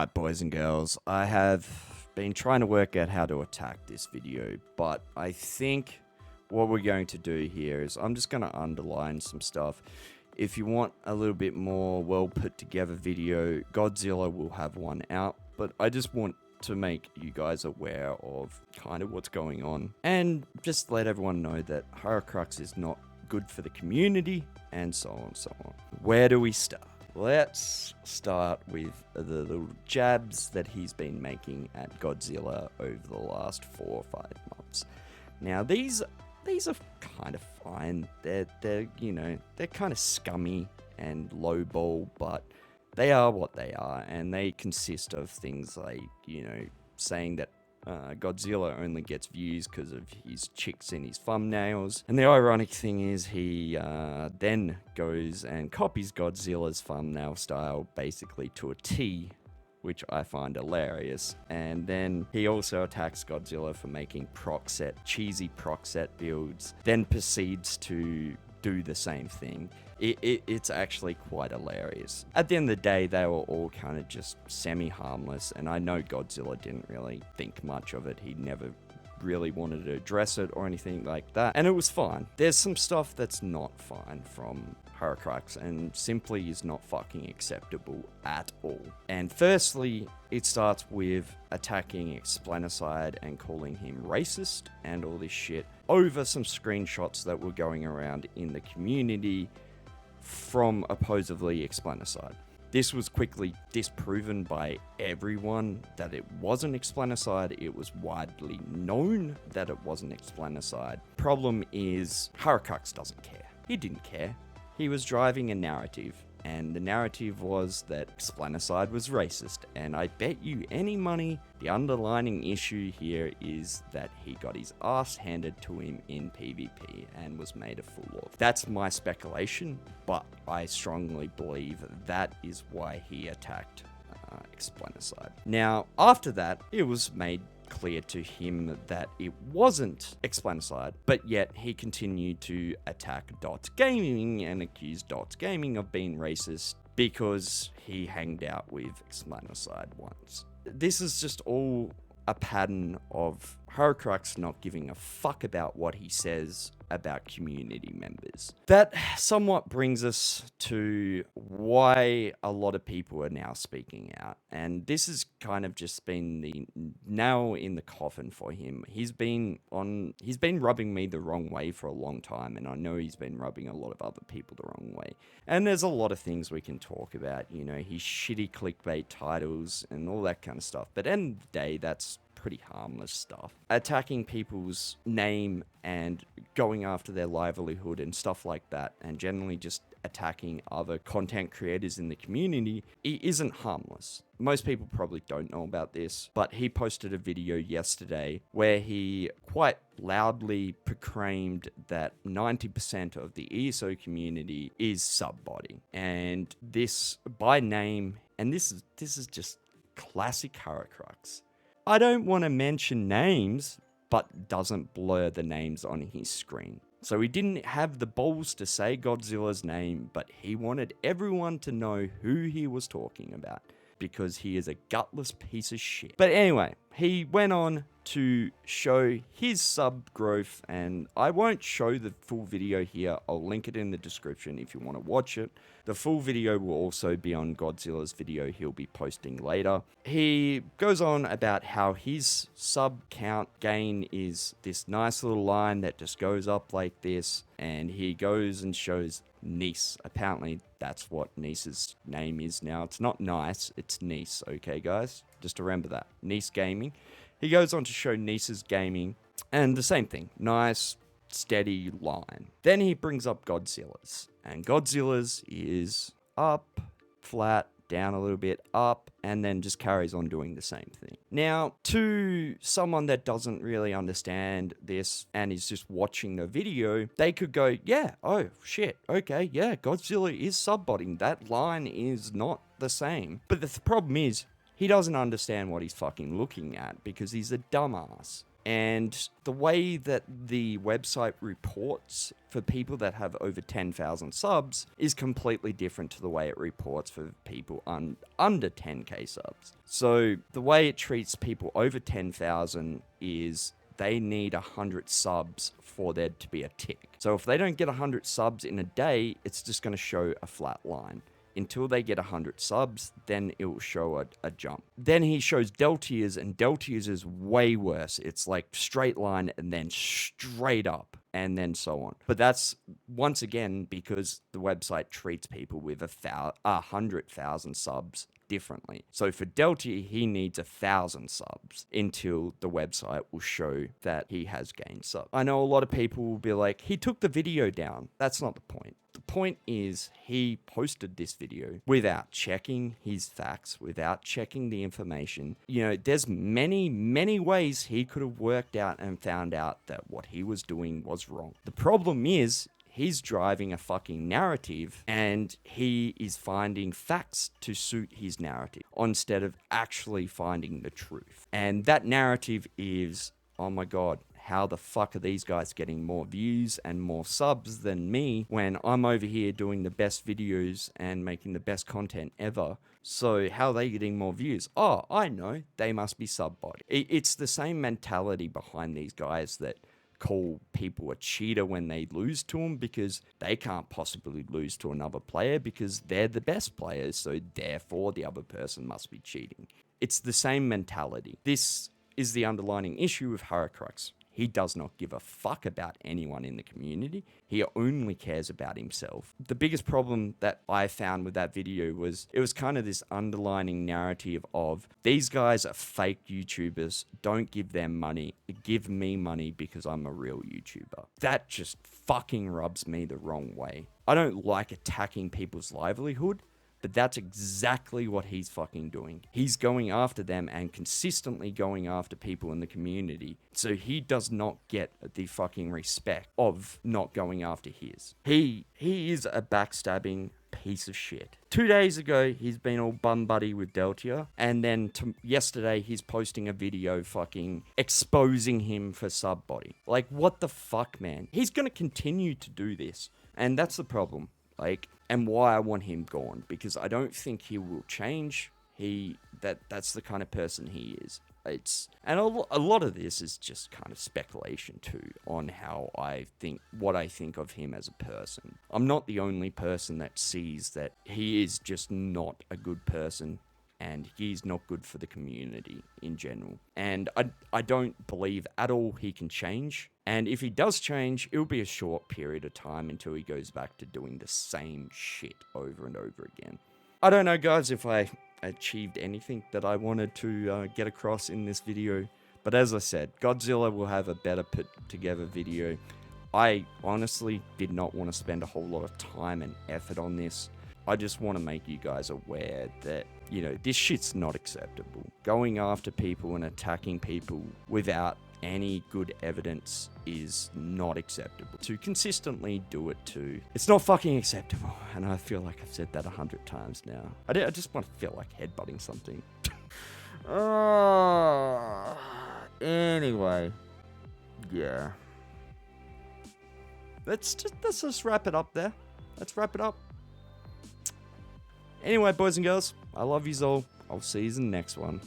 Alright, boys and girls, I have been trying to work out how to attack this video, but I think what we're going to do here is I'm just going to underline some stuff. If you want a little bit more well put together video, Godzilla will have one out, but I just want to make you guys aware of kind of what's going on and just let everyone know that Haracrux is not good for the community and so on and so on. Where do we start? Let's start with the little jabs that he's been making at Godzilla over the last 4 or 5 months. Now these are kind of fine. They're kind of scummy and lowball, but they are what they are, and they consist of things like, saying that Godzilla only gets views because of his chicks in his thumbnails. And the ironic thing is he then goes and copies Godzilla's thumbnail style basically to a T, which I find hilarious. And then he also attacks Godzilla for making cheesy proc set builds, then proceeds to do the same thing. It's actually quite hilarious. At the end of the day, they were all kind of just semi-harmless, and I know Godzilla didn't really think much of it. He never really wanted to address it or anything like that, and it was fine. There's some stuff that's not fine from Haracrux and simply is not fucking acceptable at all. And firstly, it starts with attacking Explanaicide and calling him racist and all this shit over some screenshots that were going around in the community from opposably Explanaicide. This was quickly disproven by everyone that it wasn't Explanaicide. It was widely known that it wasn't Explanaicide. Problem is, Haracrux doesn't care. He didn't care. He was driving a narrative, and the narrative was that Explanaicide was racist, and I bet you any money the underlying issue here is that he got his ass handed to him in PvP and was made a fool of. That's my speculation, but I strongly believe that is why he attacked Explanaicide. Now, after that, it was made clear to him that it wasn't Explanaicide, but yet he continued to attack Dots Gaming and accuse Dots Gaming of being racist because he hanged out with Explanaicide once. This is just all a pattern of Haracrux not giving a fuck about what he says about community members. That somewhat brings us to why a lot of people are now speaking out, and this has kind of just been the nail in the coffin for him. He's been rubbing me the wrong way for a long time, and I know he's been rubbing a lot of other people the wrong way. And there's a lot of things we can talk about, his shitty clickbait titles and all that kind of stuff, but at the end of the day, that's pretty harmless stuff. Attacking people's name and going after their livelihood and stuff like that, and generally just attacking other content creators in the community, it isn't harmless. Most people probably don't know about this, but he posted a video yesterday where he quite loudly proclaimed that 90% of the ESO community is sub-botting. And this by name, and this is just classic Haracrux. I don't want to mention names, but doesn't blur the names on his screen. So he didn't have the balls to say Godzilla's name, but he wanted everyone to know who he was talking about, because he is a gutless piece of shit. But anyway, he went on to show his sub growth, and I won't show the full video here. I'll link it in the description if you want to watch it. The full video will also be on Godzilla's video he'll be posting later. He goes on about how his sub count gain is this nice little line that just goes up like this, and he goes and shows Nice. Apparently that's what Nice's name is now. It's not nice, it's Nice, okay guys? Just remember that. Nice Gaming. He goes on to show Nice's gaming, and the same thing. Nice, steady line. Then he brings up Godzilla's, and Godzilla's is up, flat, down a little bit, up, and then just carries on doing the same thing. Now, to someone that doesn't really understand this and is just watching the video, they could go, yeah, oh shit, okay, yeah, Godzilla is sub-botting. That line is not the same. But the problem is, he doesn't understand what he's fucking looking at because he's a dumbass. And the way that the website reports for people that have over 10,000 subs is completely different to the way it reports for people under 10k subs. So the way it treats people over 10,000 is they need 100 subs for there to be a tick. So if they don't get 100 subs in a day, it's just going to show a flat line. Until they get 100 subs, then it will show a jump. Then he shows Deltiers, and Deltiers is way worse. It's like straight line and then straight up, and then so on. But that's, once again, because the website treats people with 100,000 subs differently. So for Deltier, he needs 1,000 subs until the website will show that he has gained subs. I know a lot of people will be like, he took the video down. That's not the point. The point is he posted this video without checking his facts, without checking the information. You know, there's many ways he could have worked out and found out that what he was doing was wrong. The problem is he's driving a fucking narrative and he is finding facts to suit his narrative instead of actually finding the truth. And that narrative is, oh my God, how the fuck are these guys getting more views and more subs than me when I'm over here doing the best videos and making the best content ever? So how are they getting more views? Oh, I know. They must be sub-bot. It's the same mentality behind these guys that call people a cheater when they lose to them, because they can't possibly lose to another player because they're the best players, so therefore the other person must be cheating. It's the same mentality. This is the underlying issue with Haracrux. He does not give a fuck about anyone in the community. He only cares about himself. The biggest problem that I found with that video was it was kind of this underlining narrative of these guys are fake YouTubers. Don't give them money. Give me money because I'm a real YouTuber. That just fucking rubs me the wrong way. I don't like attacking people's livelihood, but that's exactly what he's fucking doing. He's going after them and consistently going after people in the community. So he does not get the fucking respect of not going after his. He is a backstabbing piece of shit. 2 days ago, he's been all bum buddy with Deltier, and then yesterday he's posting a video fucking exposing him for sub body. Like, what the fuck, man? He's gonna continue to do this, and that's the problem. Like, and why I want him gone, because I don't think he will change. That's the kind of person he is. And a lot of this is just kind of speculation too on what I think of him as a person. I'm not the only person that sees that he is just not a good person, and he's not good for the community in general. And I don't believe at all he can change. And if he does change, it'll be a short period of time until he goes back to doing the same shit over and over again. I don't know, guys, if I achieved anything that I wanted to get across in this video. But as I said, Godzilla will have a better put together video. I honestly did not want to spend a whole lot of time and effort on this. I just want to make you guys aware that, you know, this shit's not acceptable. Going after people and attacking people without any good evidence is not acceptable. To consistently do it too, it's not fucking acceptable. And I feel like I've said that 100 times now. I just want to feel like headbutting something. Anyway, yeah. Let's just wrap it up there. Let's wrap it up. Anyway, boys and girls, I love yous all. I'll see you in the next one.